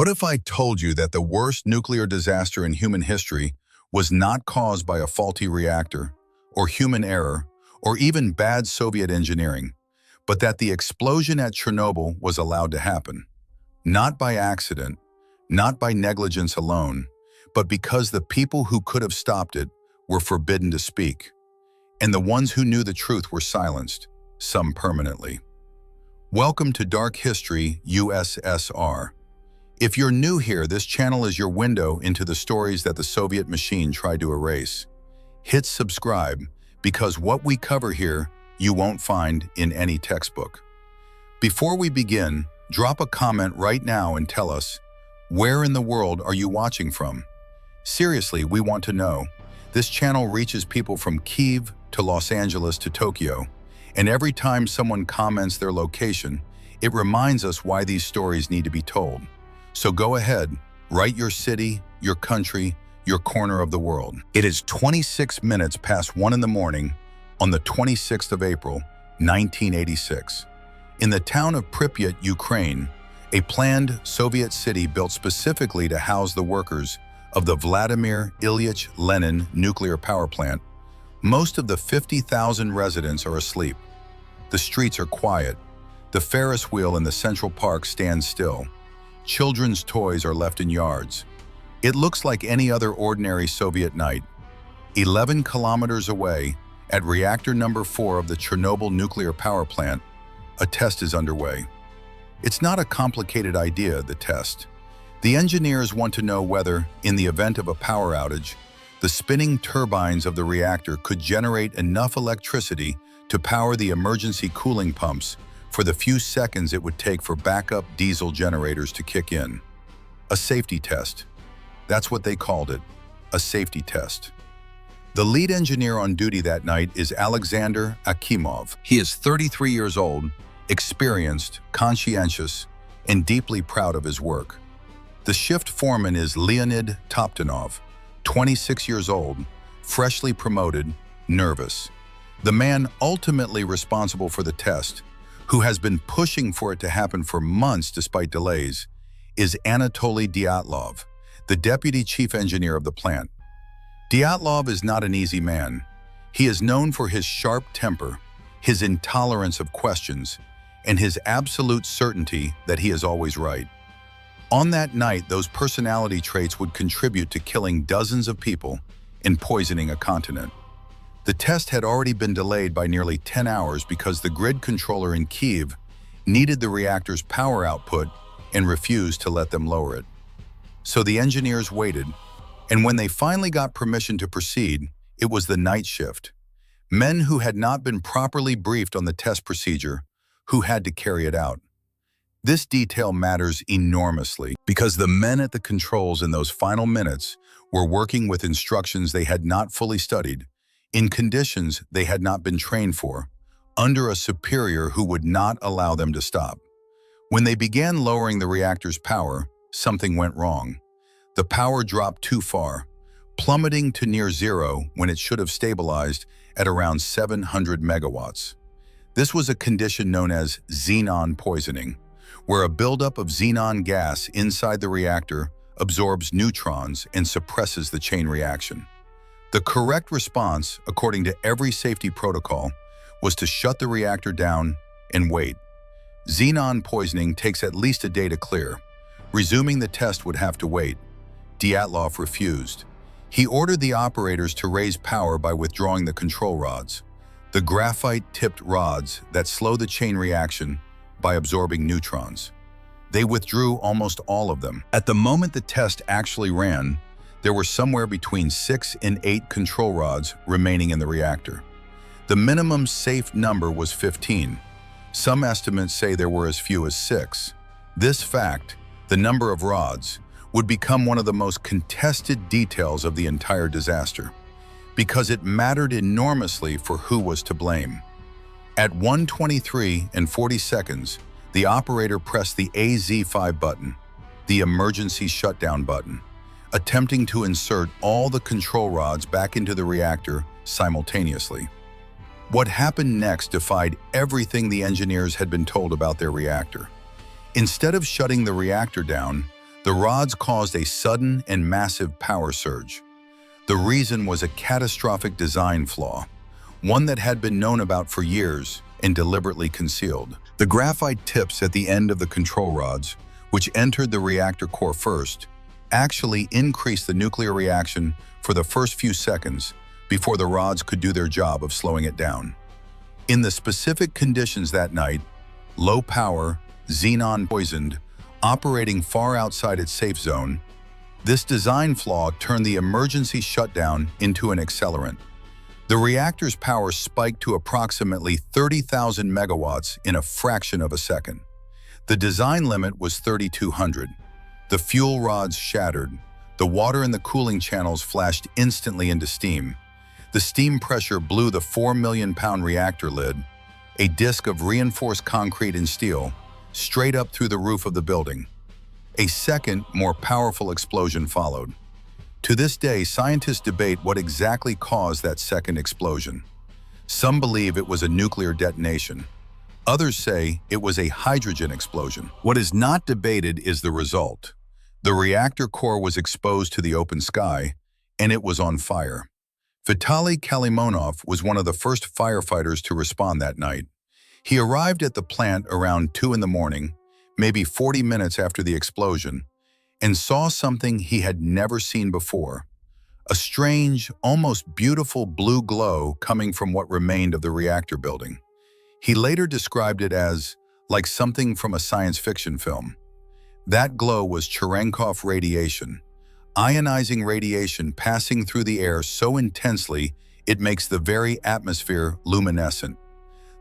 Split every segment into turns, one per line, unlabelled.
What if I told you that the worst nuclear disaster in human history was not caused by a faulty reactor, or human error, or even bad Soviet engineering, but that the explosion at Chernobyl was allowed to happen? Not by accident, not by negligence alone, but because the people who could have stopped it were forbidden to speak, and the ones who knew the truth were silenced, some permanently. Welcome to Dark History USSR. If you're new here, this channel is your window into the stories that the Soviet machine tried to erase. Hit subscribe, because what we cover here you won't find in any textbook. Before we begin, drop a comment right now and tell us, where in the world are you watching from? Seriously, we want to know. This channel reaches people from Kyiv to Los Angeles to Tokyo, and every time someone comments their location, it reminds us why these stories need to be told. So go ahead, write your city, your country, your corner of the world. It is 26 minutes past 1 in the morning on the 26th of April, 1986. In the town of Pripyat, Ukraine, a planned Soviet city built specifically to house the workers of the Vladimir Ilyich Lenin nuclear power plant, most of the 50,000 residents are asleep. The streets are quiet. The Ferris wheel in the Central Park stands still. Children's toys are left in yards. It looks like any other ordinary Soviet night. 11 kilometers away, at reactor number 4 of the Chernobyl nuclear power plant, a test is underway. It's not a complicated idea, the test. The engineers want to know whether, in the event of a power outage, the spinning turbines of the reactor could generate enough electricity to power the emergency cooling pumps for the few seconds it would take for backup diesel generators to kick in. A safety test. That's what they called it, a safety test. The lead engineer on duty that night is Alexander Akimov. He is 33 years old, experienced, conscientious, and deeply proud of his work. The shift foreman is Leonid Toptanov, 26 years old, freshly promoted, nervous. The man ultimately responsible for the test, who has been pushing for it to happen for months despite delays, is Anatoly Dyatlov, the deputy chief engineer of the plant. Dyatlov is not an easy man. He is known for his sharp temper, his intolerance of questions, and his absolute certainty that he is always right. On that night, those personality traits would contribute to killing dozens of people and poisoning a continent. The test had already been delayed by nearly 10 hours because the grid controller in Kyiv needed the reactor's power output and refused to let them lower it. So the engineers waited, and when they finally got permission to proceed, it was the night shift. Men who had not been properly briefed on the test procedure, who had to carry it out. This detail matters enormously because the men at the controls in those final minutes were working with instructions they had not fully studied, in conditions they had not been trained for, under a superior who would not allow them to stop. When they began lowering the reactor's power, something went wrong. The power dropped too far, plummeting to near zero when it should have stabilized at around 700 megawatts. This was a condition known as xenon poisoning, where a buildup of xenon gas inside the reactor absorbs neutrons and suppresses the chain reaction. The correct response, according to every safety protocol, was to shut the reactor down and wait. Xenon poisoning takes at least a day to clear. Resuming the test would have to wait. Dyatlov refused. He ordered the operators to raise power by withdrawing the control rods, the graphite-tipped rods that slow the chain reaction by absorbing neutrons. They withdrew almost all of them. At the moment the test actually ran, there were somewhere between 6 and 8 control rods remaining in the reactor. The minimum safe number was 15. Some estimates say there were as few as 6. This fact, the number of rods, would become one of the most contested details of the entire disaster, because it mattered enormously for who was to blame. At 1:23 and 40 seconds, the operator pressed the AZ5 button, the emergency shutdown button, attempting to insert all the control rods back into the reactor simultaneously. What happened next defied everything the engineers had been told about their reactor. Instead of shutting the reactor down, The rods caused a sudden and massive power surge. The reason was a catastrophic design flaw, one that had been known about for years and deliberately concealed. The graphite tips at the end of the control rods, which entered the reactor core first, actually increased the nuclear reaction for the first few seconds before the rods could do their job of slowing it down. In the specific conditions that night, low power, xenon poisoned, operating far outside its safe zone, this design flaw turned the emergency shutdown into an accelerant. The reactor's power spiked to approximately 30,000 megawatts in a fraction of a second. The design limit was 3,200. The fuel rods shattered. The water in the cooling channels flashed instantly into steam. The steam pressure blew the 4 million pound reactor lid, a disc of reinforced concrete and steel, straight up through the roof of the building. A second, more powerful explosion followed. To this day, scientists debate what exactly caused that second explosion. Some believe it was a nuclear detonation. Others say it was a hydrogen explosion. What is not debated is the result. The reactor core was exposed to the open sky, and it was on fire. Vitaly Kalimonov was one of the first firefighters to respond that night. He arrived at the plant around 2 in the morning, maybe 40 minutes after the explosion, and saw something he had never seen before. A strange, almost beautiful blue glow coming from what remained of the reactor building. He later described it as like something from a science fiction film. That glow was Cherenkov radiation, ionizing radiation passing through the air so intensely it makes the very atmosphere luminescent.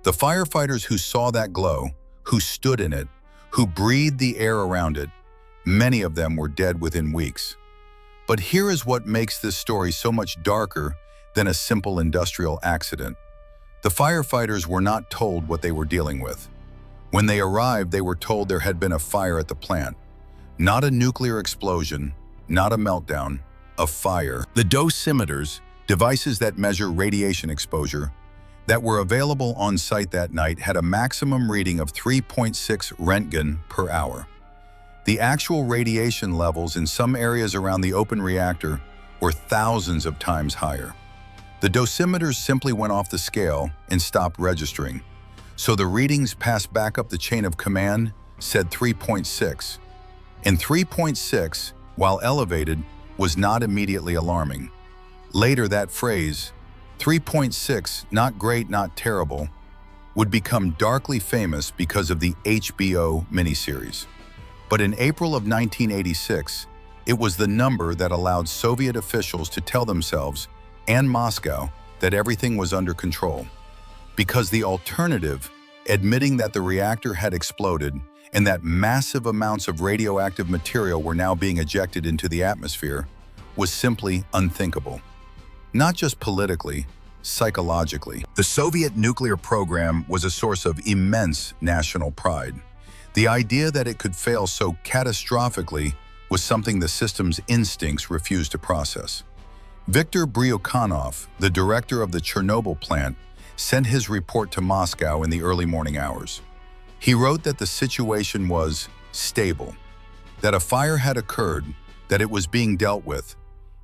The firefighters who saw that glow, who stood in it, who breathed the air around it, many of them were dead within weeks. But here is what makes this story so much darker than a simple industrial accident. The firefighters were not told what they were dealing with. When they arrived, they were told there had been a fire at the plant. Not a nuclear explosion, not a meltdown, a fire. The dosimeters, devices that measure radiation exposure, that were available on site that night had a maximum reading of 3.6 Röntgen per hour. The actual radiation levels in some areas around the open reactor were thousands of times higher. The dosimeters simply went off the scale and stopped registering, so the readings passed back up the chain of command said 3.6. And 3.6, while elevated, was not immediately alarming. Later, that phrase, 3.6, not great, not terrible, would become darkly famous because of the HBO miniseries. But in April of 1986, it was the number that allowed Soviet officials to tell themselves and Moscow that everything was under control. Because the alternative, admitting that the reactor had exploded and that massive amounts of radioactive material were now being ejected into the atmosphere, was simply unthinkable. Not just politically, psychologically. The Soviet nuclear program was a source of immense national pride. The idea that it could fail so catastrophically was something the system's instincts refused to process. Viktor Bryukhanov, the director of the Chernobyl plant, sent his report to Moscow in the early morning hours. He wrote that the situation was stable, that a fire had occurred, that it was being dealt with.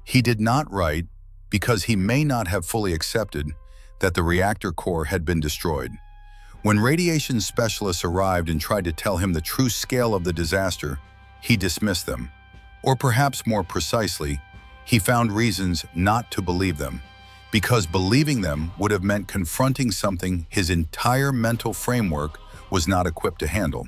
He did not write, because he may not have fully accepted, that the reactor core had been destroyed. When radiation specialists arrived and tried to tell him the true scale of the disaster, he dismissed them. Or perhaps more precisely, he found reasons not to believe them, because believing them would have meant confronting something his entire mental framework was not equipped to handle.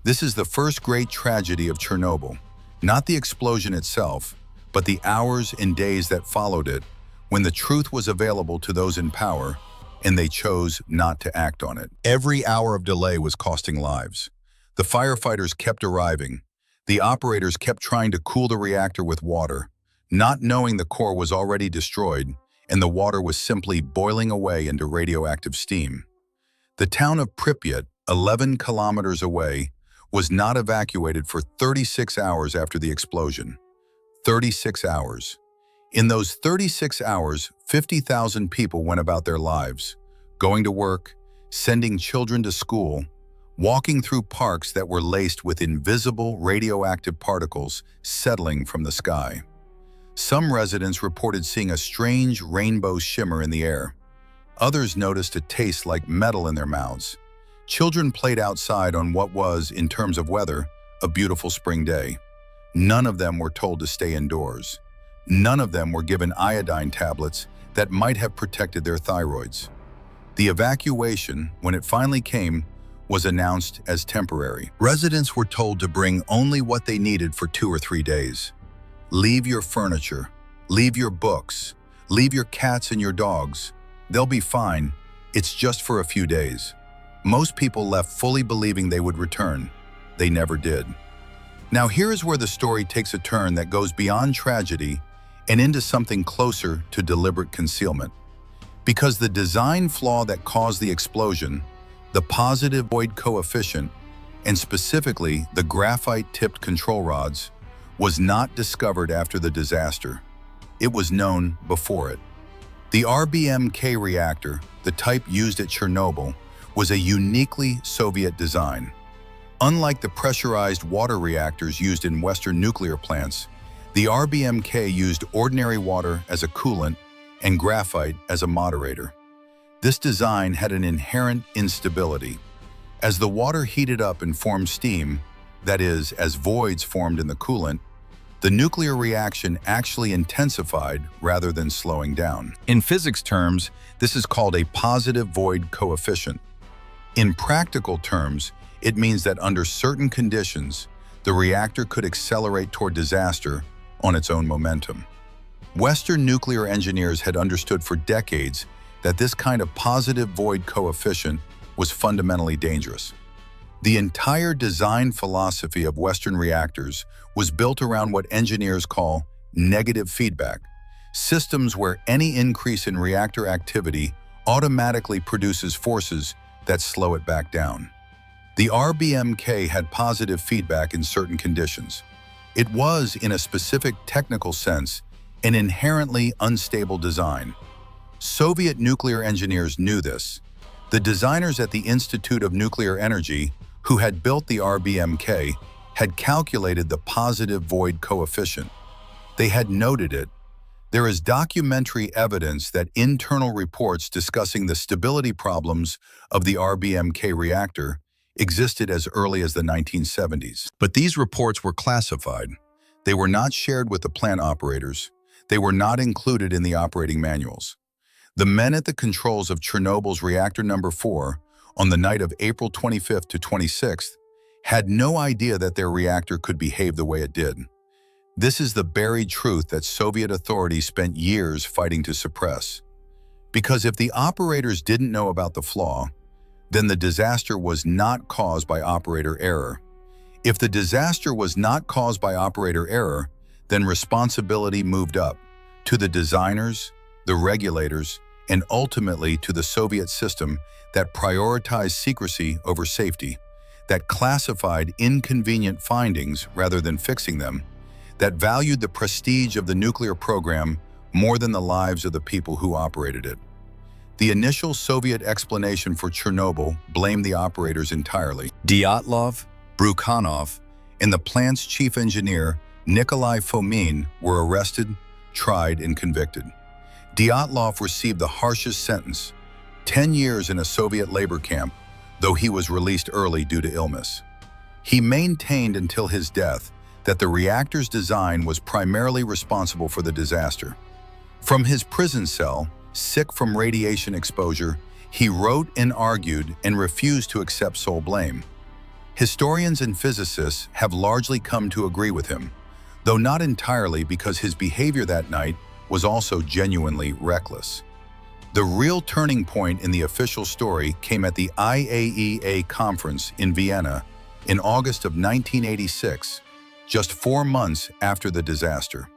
This is the first great tragedy of Chernobyl, not the explosion itself, but the hours and days that followed it, when the truth was available to those in power, and they chose not to act on it. Every hour of delay was costing lives. The firefighters kept arriving. The operators kept trying to cool the reactor with water, not knowing the core was already destroyed, and the water was simply boiling away into radioactive steam. The town of Pripyat, 11 kilometers away, was not evacuated for 36 hours after the explosion. 36 hours. In those 36 hours, 50,000 people went about their lives, going to work, sending children to school, walking through parks that were laced with invisible radioactive particles settling from the sky. Some residents reported seeing a strange rainbow shimmer in the air. Others noticed a taste like metal in their mouths. Children played outside on what was, in terms of weather, a beautiful spring day. None of them were told to stay indoors. None of them were given iodine tablets that might have protected their thyroids. The evacuation, when it finally came, was announced as temporary. Residents were told to bring only what they needed for 2 or 3 days. Leave your furniture, leave your books, leave your cats and your dogs. They'll be fine. It's just for a few days. Most people left fully believing they would return. They never did. Now here is where the story takes a turn that goes beyond tragedy and into something closer to deliberate concealment. Because the design flaw that caused the explosion, the positive void coefficient, and specifically the graphite-tipped control rods, was not discovered after the disaster. It was known before it. The RBMK reactor, the type used at Chernobyl, was a uniquely Soviet design. Unlike the pressurized water reactors used in Western nuclear plants, the RBMK used ordinary water as a coolant and graphite as a moderator. This design had an inherent instability. As the water heated up and formed steam, that is, as voids formed in the coolant, the nuclear reaction actually intensified rather than slowing down. In physics terms, this is called a positive void coefficient. In practical terms, it means that under certain conditions, the reactor could accelerate toward disaster on its own momentum. Western nuclear engineers had understood for decades that this kind of positive void coefficient was fundamentally dangerous. The entire design philosophy of Western reactors was built around what engineers call negative feedback, systems where any increase in reactor activity automatically produces forces that slow it back down. The RBMK had positive feedback in certain conditions. It was, in a specific technical sense, an inherently unstable design. Soviet nuclear engineers knew this. The designers at the Institute of Nuclear Energy, who had built the RBMK, had calculated the positive void coefficient. They had noted it. There is documentary evidence that internal reports discussing the stability problems of the RBMK reactor existed as early as the 1970s. But these reports were classified. They were not shared with the plant operators. They were not included in the operating manuals. The men at the controls of Chernobyl's reactor number 4, on the night of April 25th to 26th, had no idea that their reactor could behave the way it did. This is the buried truth that Soviet authorities spent years fighting to suppress. Because if the operators didn't know about the flaw, then the disaster was not caused by operator error. If the disaster was not caused by operator error, then responsibility moved up to the designers, the regulators, and ultimately to the Soviet system that prioritized secrecy over safety, that classified inconvenient findings rather than fixing them, that valued the prestige of the nuclear program more than the lives of the people who operated it. The initial Soviet explanation for Chernobyl blamed the operators entirely. Dyatlov, Brukhanov, and the plant's chief engineer, Nikolai Fomin, were arrested, tried, and convicted. Dyatlov received the harshest sentence, 10 years in a Soviet labor camp, though he was released early due to illness. He maintained until his death that the reactor's design was primarily responsible for the disaster. From his prison cell, sick from radiation exposure, he wrote and argued and refused to accept sole blame. Historians and physicists have largely come to agree with him, though not entirely because his behavior that night was also genuinely reckless. The real turning point in the official story came at the IAEA conference in Vienna in August of 1986, just 4 months after the disaster.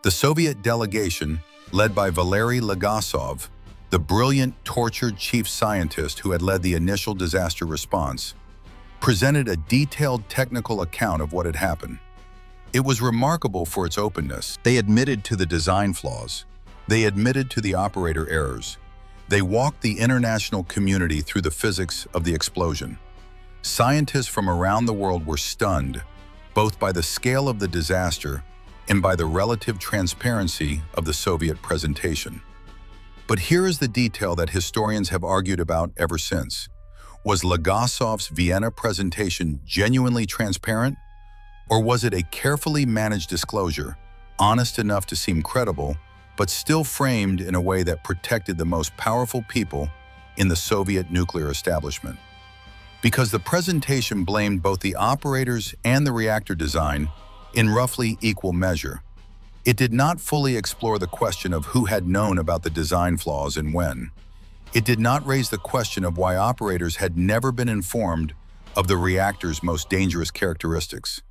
The Soviet delegation, led by Valery Legasov, the brilliant, tortured chief scientist who had led the initial disaster response, presented a detailed technical account of what had happened. It was remarkable for its openness. They admitted to the design flaws. They admitted to the operator errors. They walked the international community through the physics of the explosion. Scientists from around the world were stunned, both by the scale of the disaster and by the relative transparency of the Soviet presentation. But here is the detail that historians have argued about ever since. Was Legasov's Vienna presentation genuinely transparent? Or was it a carefully managed disclosure, honest enough to seem credible, but still framed in a way that protected the most powerful people in the Soviet nuclear establishment? Because the presentation blamed both the operators and the reactor design in roughly equal measure, it did not fully explore the question of who had known about the design flaws and when. It did not raise the question of why operators had never been informed of the reactor's most dangerous characteristics.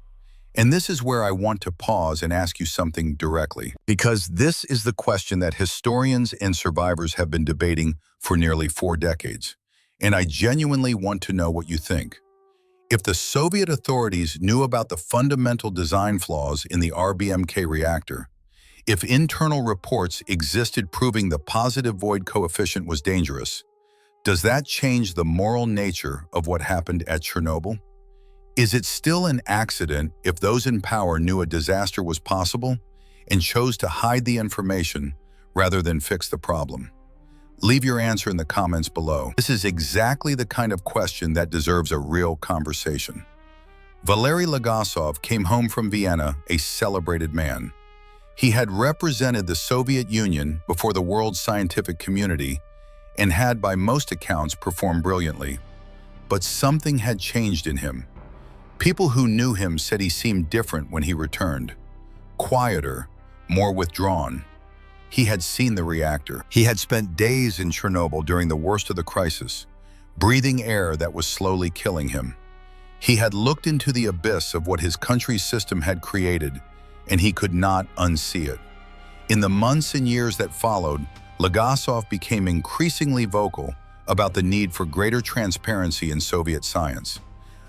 And this is where I want to pause and ask you something directly, because this is the question that historians and survivors have been debating for nearly 4 decades. And I genuinely want to know what you think. If the Soviet authorities knew about the fundamental design flaws in the RBMK reactor, if internal reports existed proving the positive void coefficient was dangerous, does that change the moral nature of what happened at Chernobyl? Is it still an accident if those in power knew a disaster was possible and chose to hide the information rather than fix the problem? Leave your answer in the comments below. This is exactly the kind of question that deserves a real conversation. Valery Legasov came home from Vienna a celebrated man. He had represented the Soviet Union before the world scientific community and had, by most accounts, performed brilliantly. But something had changed in him. People who knew him said he seemed different when he returned. Quieter, more withdrawn. He had seen the reactor. He had spent days in Chernobyl during the worst of the crisis, breathing air that was slowly killing him. He had looked into the abyss of what his country's system had created, and he could not unsee it. In the months and years that followed, Legasov became increasingly vocal about the need for greater transparency in Soviet science,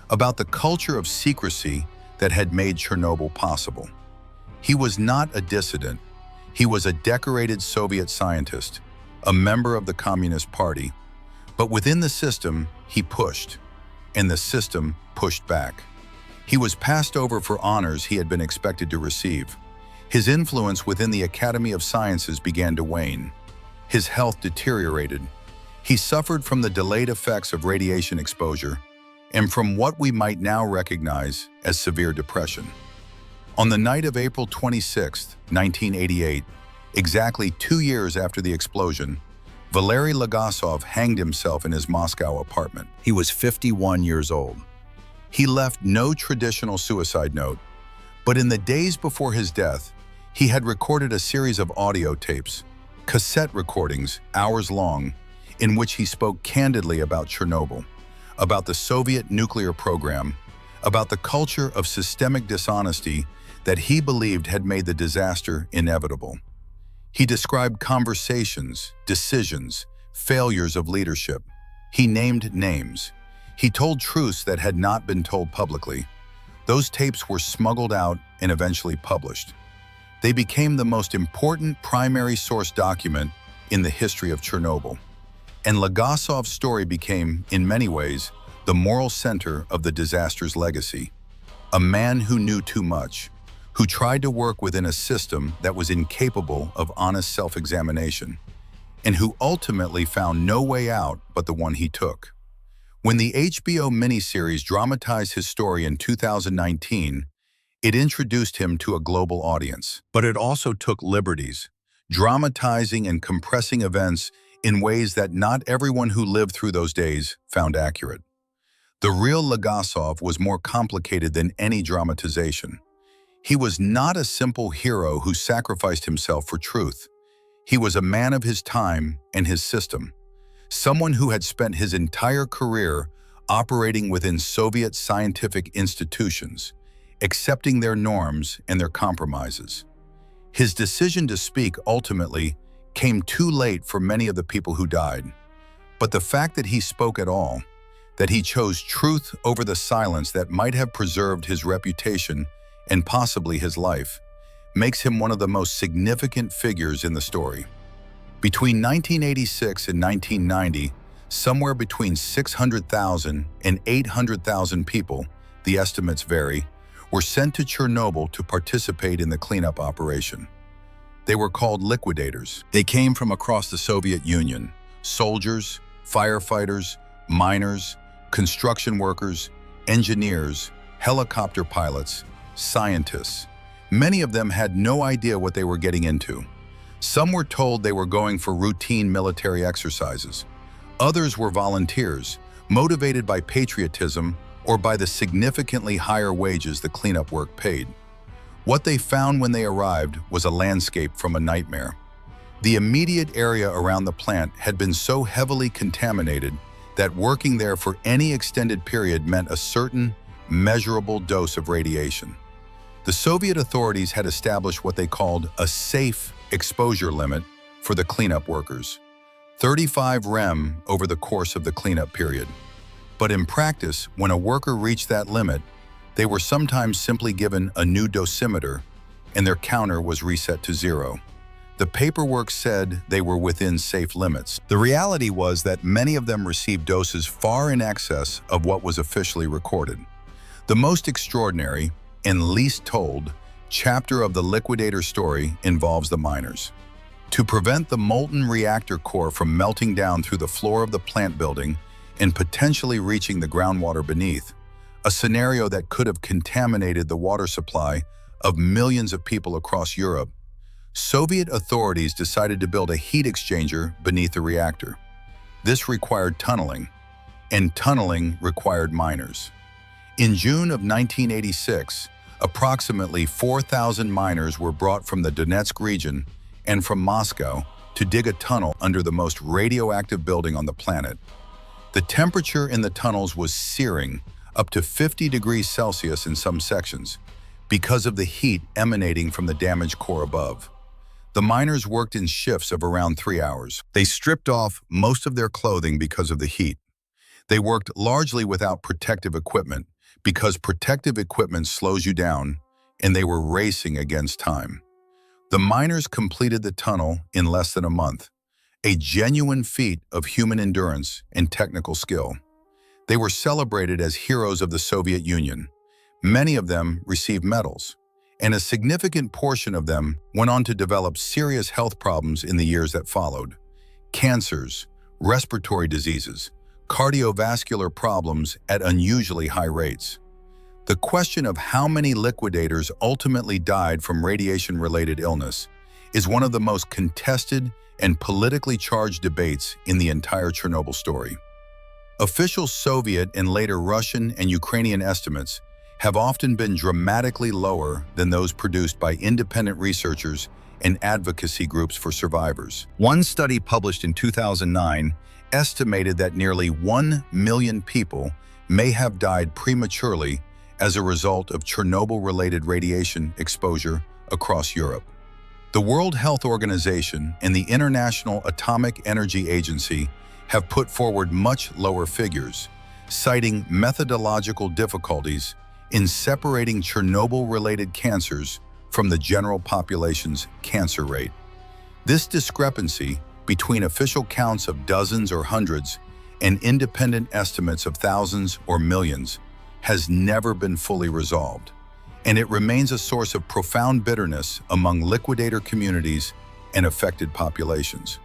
about the culture of secrecy that had made Chernobyl possible. He was not a dissident. He was a decorated Soviet scientist, a member of the Communist Party. But within the system, he pushed, and the system pushed back. He was passed over for honors he had been expected to receive. His influence within the Academy of Sciences began to wane. His health deteriorated. He suffered from the delayed effects of radiation exposure and from what we might now recognize as severe depression. On the night of April 26, 1988, exactly 2 years after the explosion, Valery Legasov hanged himself in his Moscow apartment. He was 51 years old. He left no traditional suicide note, but in the days before his death, he had recorded a series of audio tapes, cassette recordings, hours long, in which he spoke candidly about Chernobyl, about the Soviet nuclear program, about the culture of systemic dishonesty that he believed had made the disaster inevitable. He described conversations, decisions, failures of leadership. He named names. He told truths that had not been told publicly. Those tapes were smuggled out and eventually published. They became the most important primary source document in the history of Chernobyl. And Legasov's story became, in many ways, the moral center of the disaster's legacy. A man who knew too much, who tried to work within a system that was incapable of honest self-examination, and who ultimately found no way out but the one he took. When the HBO miniseries dramatized his story in 2019, it introduced him to a global audience. But it also took liberties, dramatizing and compressing events in ways that not everyone who lived through those days found accurate. The real Legasov was more complicated than any dramatization. He was not a simple hero who sacrificed himself for truth. He was a man of his time and his system, someone who had spent his entire career operating within Soviet scientific institutions, accepting their norms and their compromises. His decision to speak ultimately came too late for many of the people who died. But the fact that he spoke at all, that he chose truth over the silence that might have preserved his reputation and possibly his life, makes him one of the most significant figures in the story. Between 1986 and 1990, Somewhere between 600,000 and 800,000 people, the estimates vary, were sent to Chernobyl to participate in the cleanup operation. They were called liquidators. They came from across the Soviet Union: soldiers, firefighters, miners, construction workers, engineers, helicopter pilots, scientists. Many of them had no idea what they were getting into. Some were told they were going for routine military exercises. Others were volunteers, motivated by patriotism or by the significantly higher wages the cleanup work paid. What they found when they arrived was a landscape from a nightmare. The immediate area around the plant had been so heavily contaminated that working there for any extended period meant a certain, measurable dose of radiation. The Soviet authorities had established what they called a safe exposure limit for the cleanup workers: 35 rem over the course of the cleanup period. But in practice, when a worker reached that limit, they were sometimes simply given a new dosimeter and their counter was reset to 0. The paperwork said they were within safe limits. The reality was that many of them received doses far in excess of what was officially recorded. The most extraordinary and least told chapter of the liquidator story involves the miners. To prevent the molten reactor core from melting down through the floor of the plant building and potentially reaching the groundwater beneath, a scenario that could have contaminated the water supply of millions of people across Europe, Soviet authorities decided to build a heat exchanger beneath the reactor. This required tunneling, and tunneling required miners. In June of 1986, approximately 4,000 miners were brought from the Donetsk region and from Moscow to dig a tunnel under the most radioactive building on the planet. The temperature in the tunnels was searing, up to 50 degrees Celsius in some sections, because of the heat emanating from the damaged core above. The miners worked in shifts of around 3 hours. They stripped off most of their clothing because of the heat. They worked largely without protective equipment, because protective equipment slows you down, and they were racing against time. The miners completed the tunnel in less than a month, a genuine feat of human endurance and technical skill. They were celebrated as heroes of the Soviet Union. Many of them received medals, and a significant portion of them went on to develop serious health problems in the years that followed: cancers, respiratory diseases, cardiovascular problems at unusually high rates. The question of how many liquidators ultimately died from radiation-related illness is one of the most contested and politically charged debates in the entire Chernobyl story. Official Soviet and later Russian and Ukrainian estimates have often been dramatically lower than those produced by independent researchers and advocacy groups for survivors. One study published in 2009 estimated that nearly 1 million people may have died prematurely as a result of Chernobyl-related radiation exposure across Europe. The World Health Organization and the International Atomic Energy Agency have put forward much lower figures, citing methodological difficulties in separating Chernobyl-related cancers from the general population's cancer rate. This discrepancy between official counts of dozens or hundreds and independent estimates of thousands or millions has never been fully resolved, and it remains a source of profound bitterness among liquidator communities and affected populations.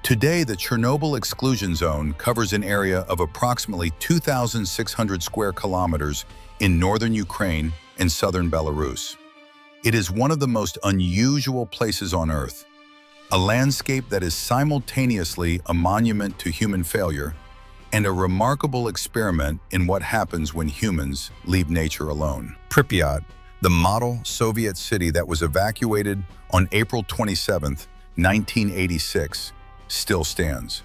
Today, the Chernobyl exclusion zone covers an area of approximately 2,600 square kilometers in northern Ukraine and southern Belarus. It is one of the most unusual places on Earth, a landscape that is simultaneously a monument to human failure and a remarkable experiment in what happens when humans leave nature alone. Pripyat, the model Soviet city that was evacuated on April 27, 1986, still stands.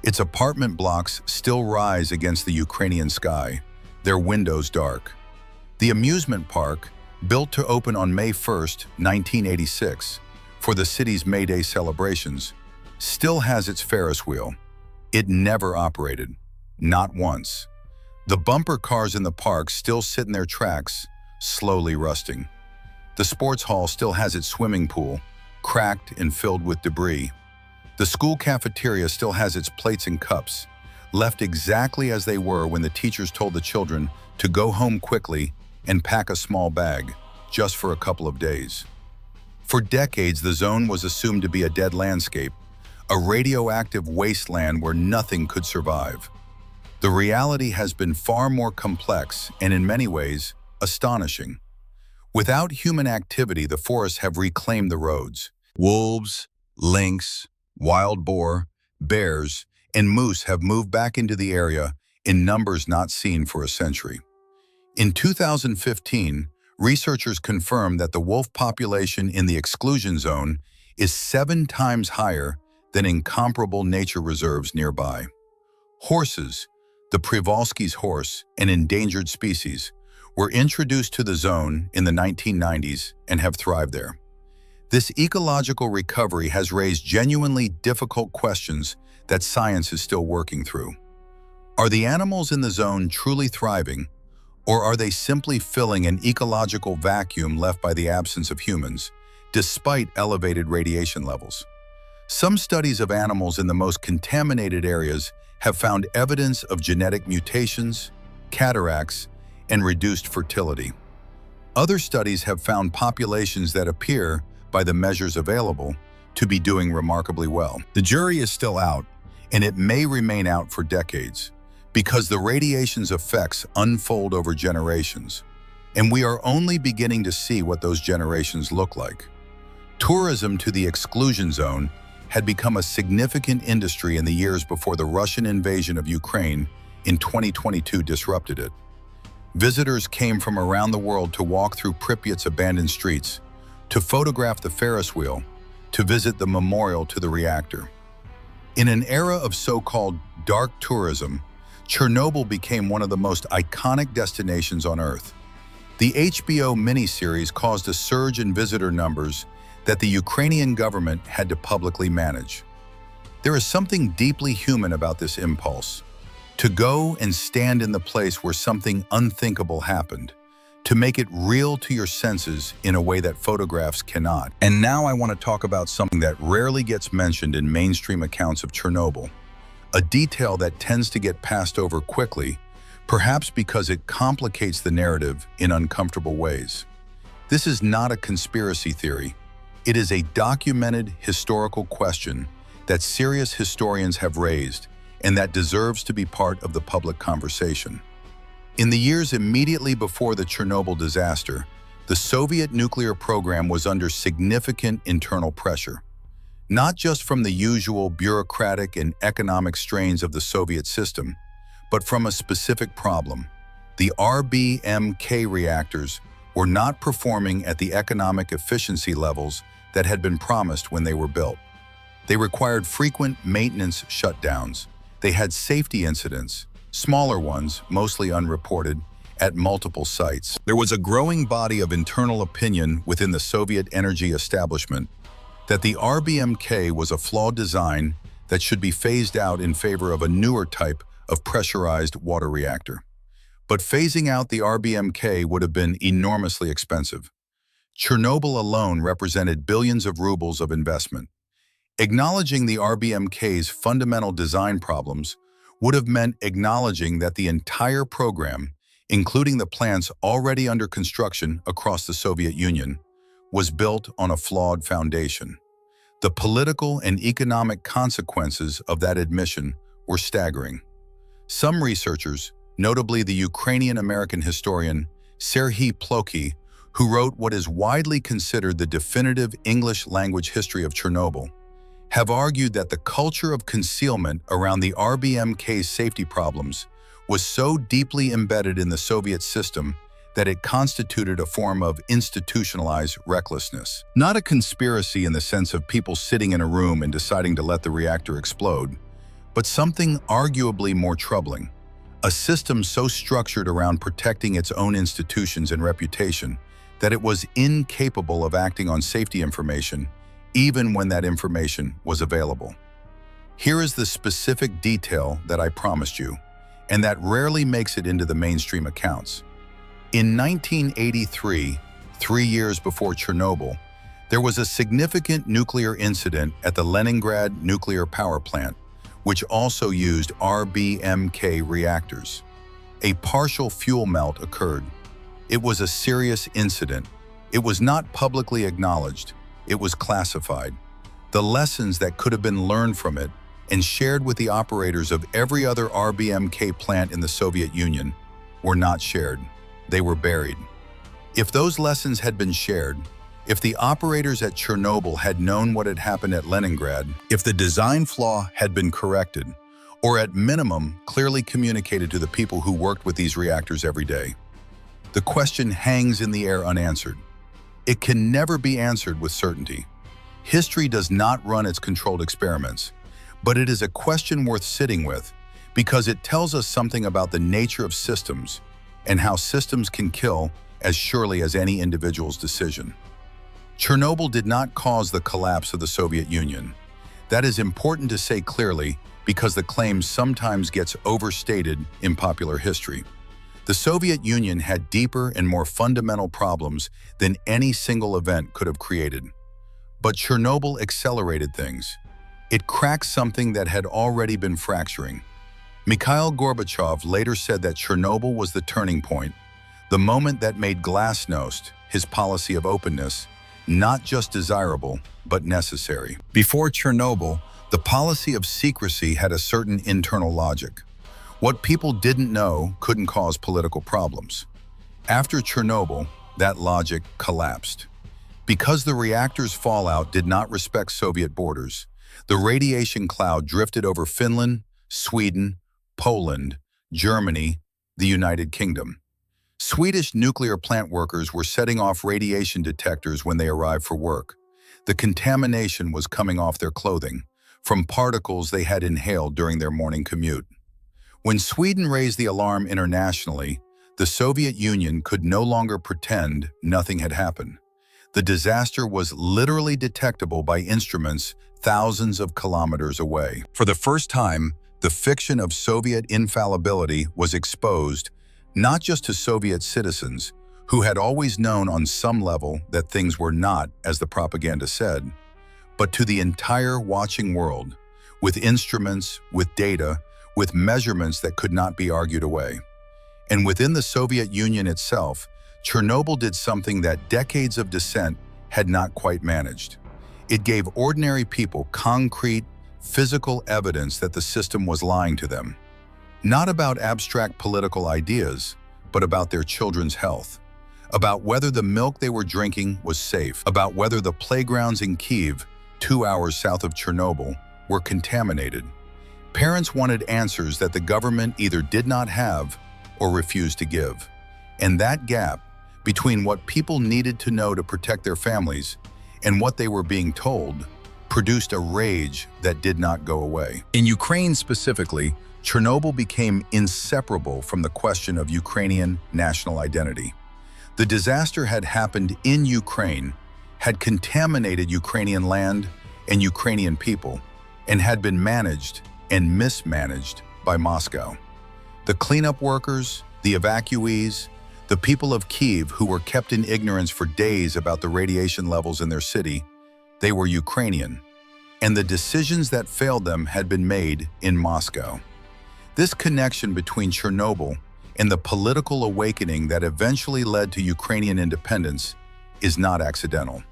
Its apartment blocks still rise against the Ukrainian sky, their windows dark. The amusement park, built to open on May 1, 1986, for the city's May Day celebrations, still has its Ferris wheel. It never operated, not once. The bumper cars in the park still sit in their tracks, slowly rusting. The sports hall still has its swimming pool, cracked and filled with debris. The school cafeteria still has its plates and cups, left exactly as they were when the teachers told the children to go home quickly and pack a small bag, just for a couple of days. For decades, the zone was assumed to be a dead landscape, a radioactive wasteland where nothing could survive. The reality has been far more complex and, in many ways, astonishing. Without human activity, the forests have reclaimed the roads. Wolves, lynx, wild boar, bears, and moose have moved back into the area in numbers not seen for a century. In 2015, researchers confirmed that the wolf population in the exclusion zone is 7 times higher than in comparable nature reserves nearby. Horses, the Przewalski's horse, an endangered species, were introduced to the zone in the 1990s and have thrived there. This ecological recovery has raised genuinely difficult questions that science is still working through. Are the animals in the zone truly thriving, or are they simply filling an ecological vacuum left by the absence of humans, despite elevated radiation levels? Some studies of animals in the most contaminated areas have found evidence of genetic mutations, cataracts, and reduced fertility. Other studies have found populations that appear, by the measures available, to be doing remarkably well. The jury is still out, and it may remain out for decades, because the radiation's effects unfold over generations, and we are only beginning to see what those generations look like. Tourism to the exclusion zone had become a significant industry in the years before the Russian invasion of Ukraine in 2022 disrupted it. Visitors came from around the world to walk through Pripyat's abandoned streets, to photograph the Ferris wheel, to visit the memorial to the reactor. In an era of so-called dark tourism, Chernobyl became one of the most iconic destinations on Earth. The HBO miniseries caused a surge in visitor numbers that the Ukrainian government had to publicly manage. There is something deeply human about this impulse. To go and stand in the place where something unthinkable happened, to make it real to your senses in a way that photographs cannot. And now I want to talk about something that rarely gets mentioned in mainstream accounts of Chernobyl, a detail that tends to get passed over quickly, perhaps because it complicates the narrative in uncomfortable ways. This is not a conspiracy theory. It is a documented historical question that serious historians have raised and that deserves to be part of the public conversation. In the years immediately before the Chernobyl disaster, the Soviet nuclear program was under significant internal pressure, not just from the usual bureaucratic and economic strains of the Soviet system, but from a specific problem. The RBMK reactors were not performing at the economic efficiency levels that had been promised when they were built. They required frequent maintenance shutdowns. They had safety incidents, smaller ones, mostly unreported, at multiple sites. There was a growing body of internal opinion within the Soviet energy establishment that the RBMK was a flawed design that should be phased out in favor of a newer type of pressurized water reactor. But phasing out the RBMK would have been enormously expensive. Chernobyl alone represented billions of rubles of investment. Acknowledging the RBMK's fundamental design problems would have meant acknowledging that the entire program, including the plants already under construction across the Soviet Union, was built on a flawed foundation. The political and economic consequences of that admission were staggering. Some researchers, notably the Ukrainian-American historian Serhiy Plokhy, who wrote what is widely considered the definitive English-language history of Chernobyl, have argued that the culture of concealment around the RBMK's safety problems was so deeply embedded in the Soviet system that it constituted a form of institutionalized recklessness. Not a conspiracy in the sense of people sitting in a room and deciding to let the reactor explode, but something arguably more troubling. A system so structured around protecting its own institutions and reputation that it was incapable of acting on safety information, even when that information was available. Here is the specific detail that I promised you, and that rarely makes it into the mainstream accounts. In 1983, 3 years before Chernobyl, there was a significant nuclear incident at the Leningrad nuclear power plant, which also used RBMK reactors. A partial fuel melt occurred. It was a serious incident. It was not publicly acknowledged. It was classified. The lessons that could have been learned from it and shared with the operators of every other RBMK plant in the Soviet Union were not shared. They were buried. If those lessons had been shared, if the operators at Chernobyl had known what had happened at Leningrad, if the design flaw had been corrected, or at minimum clearly communicated to the people who worked with these reactors every day, the question hangs in the air unanswered. It can never be answered with certainty. History does not run its controlled experiments, but it is a question worth sitting with because it tells us something about the nature of systems and how systems can kill as surely as any individual's decision. Chernobyl did not cause the collapse of the Soviet Union. That is important to say clearly because the claim sometimes gets overstated in popular history. The Soviet Union had deeper and more fundamental problems than any single event could have created. But Chernobyl accelerated things. It cracked something that had already been fracturing. Mikhail Gorbachev later said that Chernobyl was the turning point, the moment that made glasnost, his policy of openness, not just desirable, but necessary. Before Chernobyl, the policy of secrecy had a certain internal logic. What people didn't know couldn't cause political problems. After Chernobyl, that logic collapsed. Because the reactor's fallout did not respect Soviet borders, the radiation cloud drifted over Finland, Sweden, Poland, Germany, the United Kingdom. Swedish nuclear plant workers were setting off radiation detectors when they arrived for work. The contamination was coming off their clothing, from particles they had inhaled during their morning commute. When Sweden raised the alarm internationally, the Soviet Union could no longer pretend nothing had happened. The disaster was literally detectable by instruments thousands of kilometers away. For the first time, the fiction of Soviet infallibility was exposed, not just to Soviet citizens, who had always known on some level that things were not as the propaganda said, but to the entire watching world, with instruments, with data, with measurements that could not be argued away. And within the Soviet Union itself, Chernobyl did something that decades of dissent had not quite managed. It gave ordinary people concrete, physical evidence that the system was lying to them. Not about abstract political ideas, but about their children's health. About whether the milk they were drinking was safe. About whether the playgrounds in Kyiv, 2 hours south of Chernobyl, were contaminated. Parents wanted answers that the government either did not have or refused to give. And that gap between what people needed to know to protect their families and what they were being told produced a rage that did not go away. In Ukraine specifically, Chernobyl became inseparable from the question of Ukrainian national identity. The disaster had happened in Ukraine, had contaminated Ukrainian land and Ukrainian people, and had been managed and mismanaged by Moscow. The cleanup workers, the evacuees, the people of Kyiv who were kept in ignorance for days about the radiation levels in their city, they were Ukrainian, and the decisions that failed them had been made in Moscow. This connection between Chernobyl and the political awakening that eventually led to Ukrainian independence is not accidental.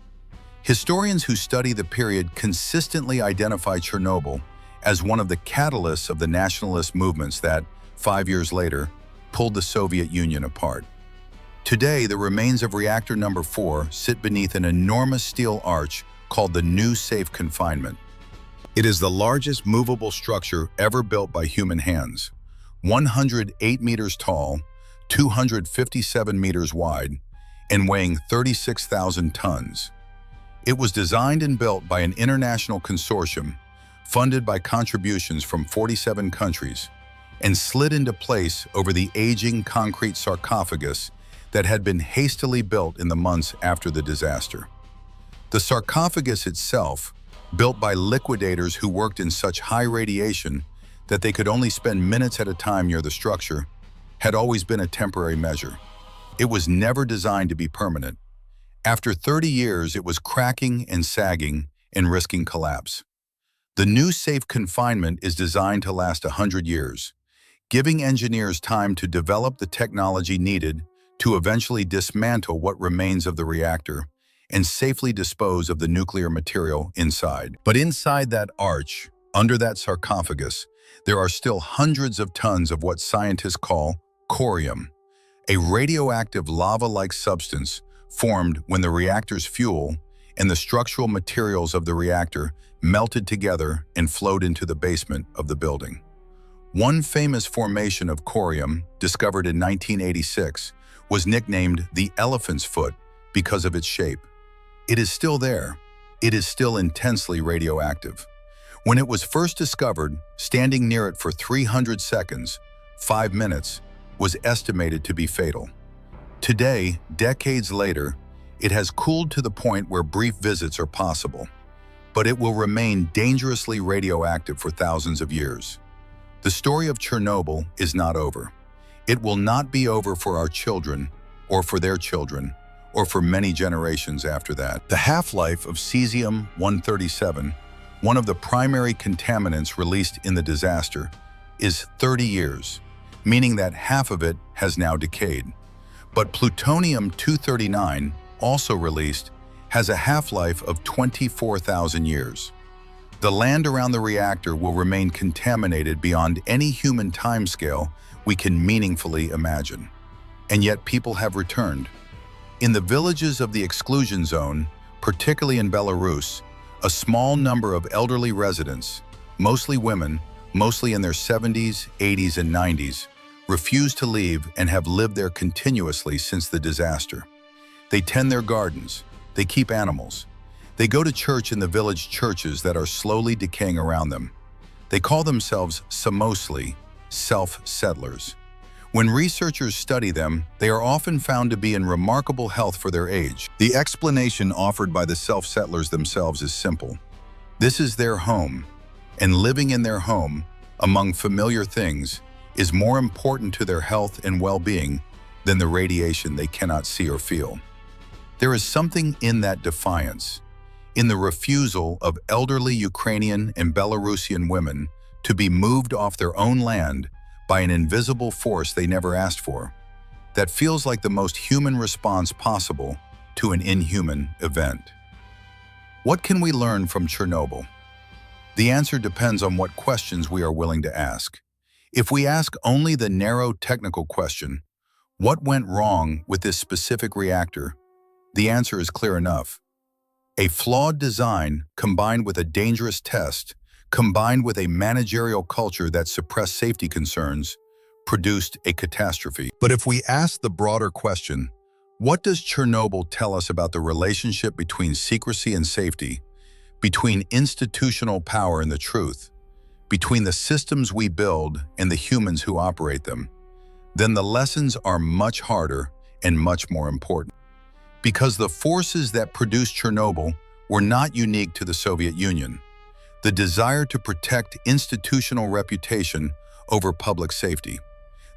Historians who study the period consistently identify Chernobyl as one of the catalysts of the nationalist movements that, 5 years later, pulled the Soviet Union apart. Today, the remains of reactor number 4 sit beneath an enormous steel arch called the New Safe Confinement. It is the largest movable structure ever built by human hands, 108 meters tall, 257 meters wide, and weighing 36,000 tons. It was designed and built by an international consortium funded by contributions from 47 countries and slid into place over the aging concrete sarcophagus that had been hastily built in the months after the disaster. The sarcophagus itself, built by liquidators who worked in such high radiation that they could only spend minutes at a time near the structure, had always been a temporary measure. It was never designed to be permanent. After 30 years, it was cracking and sagging and risking collapse. The new safe confinement is designed to last 100 years, giving engineers time to develop the technology needed to eventually dismantle what remains of the reactor and safely dispose of the nuclear material inside. But inside that arch, under that sarcophagus, there are still hundreds of tons of what scientists call corium, a radioactive lava-like substance formed when the reactor's fuel and the structural materials of the reactor melted together and flowed into the basement of the building. One famous formation of corium, discovered in 1986, was nicknamed the elephant's foot because of its shape. It is still there. It is still intensely radioactive. When it was first discovered, standing near it for 300 seconds, 5 minutes, was estimated to be fatal. Today, decades later, it has cooled to the point where brief visits are possible, but it will remain dangerously radioactive for thousands of years. The story of Chernobyl is not over. It will not be over for our children, or for their children, or for many generations after that. The half-life of cesium-137, one of the primary contaminants released in the disaster, is 30 years, meaning that half of it has now decayed. But plutonium-239, also released, has a half-life of 24,000 years. The land around the reactor will remain contaminated beyond any human timescale we can meaningfully imagine. And yet people have returned. In the villages of the exclusion zone, particularly in Belarus, a small number of elderly residents, mostly women, mostly in their 70s, 80s, and 90s, refuse to leave and have lived there continuously since the disaster. They tend their gardens, they keep animals. They go to church in the village churches that are slowly decaying around them. They call themselves samosli, self-settlers. When researchers study them, they are often found to be in remarkable health for their age. The explanation offered by the self-settlers themselves is simple. This is their home, and living in their home, among familiar things, is more important to their health and well-being than the radiation they cannot see or feel. There is something in that defiance, in the refusal of elderly Ukrainian and Belarusian women to be moved off their own land by an invisible force they never asked for, that feels like the most human response possible to an inhuman event. What can we learn from Chernobyl? The answer depends on what questions we are willing to ask. If we ask only the narrow technical question, what went wrong with this specific reactor, the answer is clear enough. A flawed design combined with a dangerous test, combined with a managerial culture that suppressed safety concerns, produced a catastrophe. But if we ask the broader question, what does Chernobyl tell us about the relationship between secrecy and safety, between institutional power and the truth, between the systems we build and the humans who operate them, then the lessons are much harder and much more important. Because the forces that produced Chernobyl were not unique to the Soviet Union. The desire to protect institutional reputation over public safety,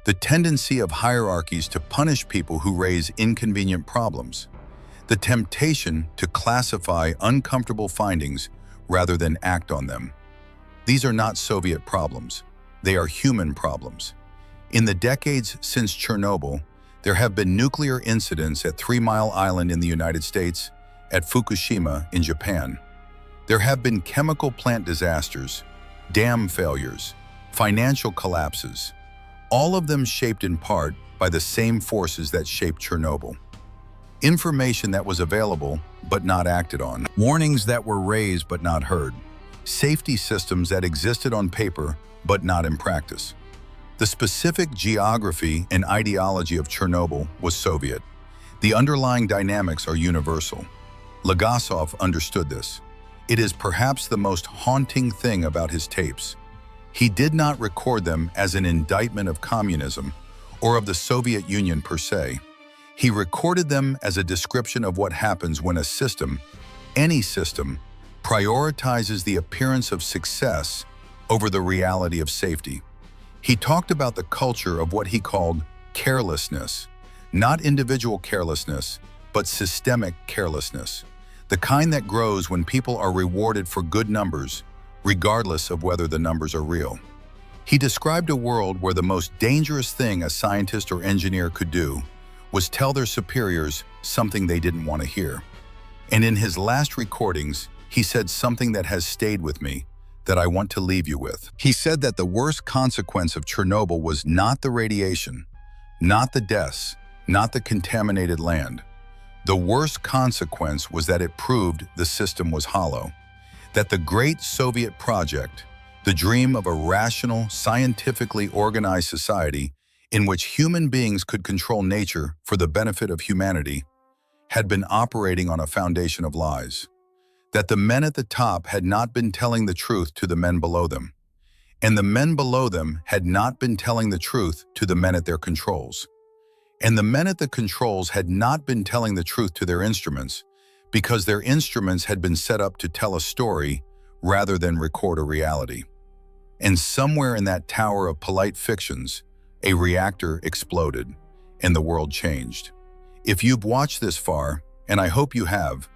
the tendency of hierarchies to punish people who raise inconvenient problems, the temptation to classify uncomfortable findings rather than act on them. These are not Soviet problems. They are human problems. In the decades since Chernobyl, there have been nuclear incidents at 3 Mile Island in the United States, at Fukushima in Japan. There have been chemical plant disasters, dam failures, financial collapses, all of them shaped in part by the same forces that shaped Chernobyl. Information that was available but not acted on, warnings that were raised but not heard, safety systems that existed on paper but not in practice. The specific geography and ideology of Chernobyl was Soviet. The underlying dynamics are universal. Legasov understood this. It is perhaps the most haunting thing about his tapes. He did not record them as an indictment of communism or of the Soviet Union per se. He recorded them as a description of what happens when a system, any system, prioritizes the appearance of success over the reality of safety. He talked about the culture of what he called carelessness, not individual carelessness, but systemic carelessness, the kind that grows when people are rewarded for good numbers, regardless of whether the numbers are real. He described a world where the most dangerous thing a scientist or engineer could do was tell their superiors something they didn't want to hear. And in his last recordings, he said something that has stayed with me, that I want to leave you with. He said that the worst consequence of Chernobyl was not the radiation, not the deaths, not the contaminated land. The worst consequence was that it proved the system was hollow, that the great Soviet project, the dream of a rational, scientifically organized society in which human beings could control nature for the benefit of humanity, had been operating on a foundation of lies, that the men at the top had not been telling the truth to the men below them, and the men below them had not been telling the truth to the men at their controls, and the men at the controls had not been telling the truth to their instruments because their instruments had been set up to tell a story rather than record a reality. And somewhere in that tower of polite fictions, a reactor exploded, and the world changed. If you've watched this far, and I hope you have,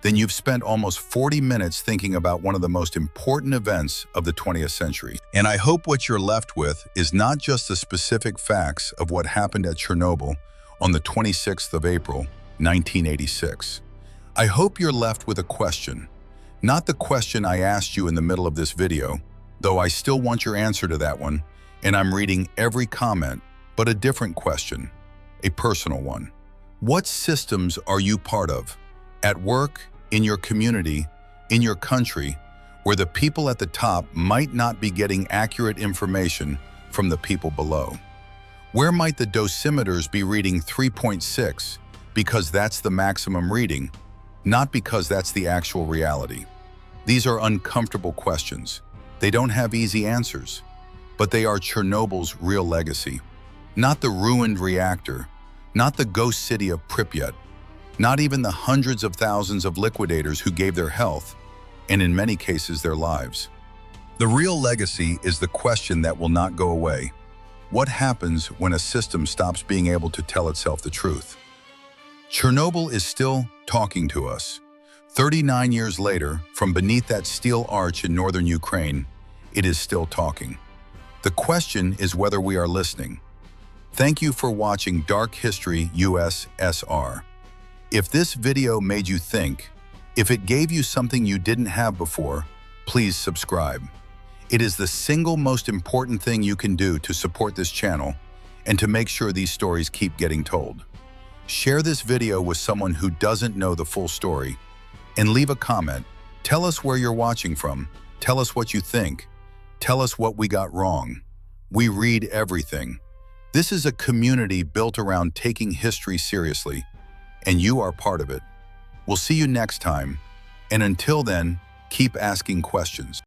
then you've spent almost 40 minutes thinking about one of the most important events of the 20th century. And I hope what you're left with is not just the specific facts of what happened at Chernobyl on the 26th of April, 1986. I hope you're left with a question, not the question I asked you in the middle of this video, though I still want your answer to that one, and I'm reading every comment, but a different question, a personal one. What systems are you part of? At work, in your community, in your country, where the people at the top might not be getting accurate information from the people below? Where might the dosimeters be reading 3.6 because that's the maximum reading, not because that's the actual reality? These are uncomfortable questions. They don't have easy answers, but they are Chernobyl's real legacy. Not the ruined reactor, not the ghost city of Pripyat, not even the hundreds of thousands of liquidators who gave their health, and in many cases their lives. The real legacy is the question that will not go away. What happens when a system stops being able to tell itself the truth? Chernobyl is still talking to us. 39 years later, from beneath that steel arch in northern Ukraine, it is still talking. The question is whether we are listening. Thank you for watching Dark History USSR. If this video made you think, if it gave you something you didn't have before, please subscribe. It is the single most important thing you can do to support this channel and to make sure these stories keep getting told. Share this video with someone who doesn't know the full story, and leave a comment. Tell us where you're watching from. Tell us what you think. Tell us what we got wrong. We read everything. This is a community built around taking history seriously, and you are part of it. We'll see you next time, and until then, keep asking questions.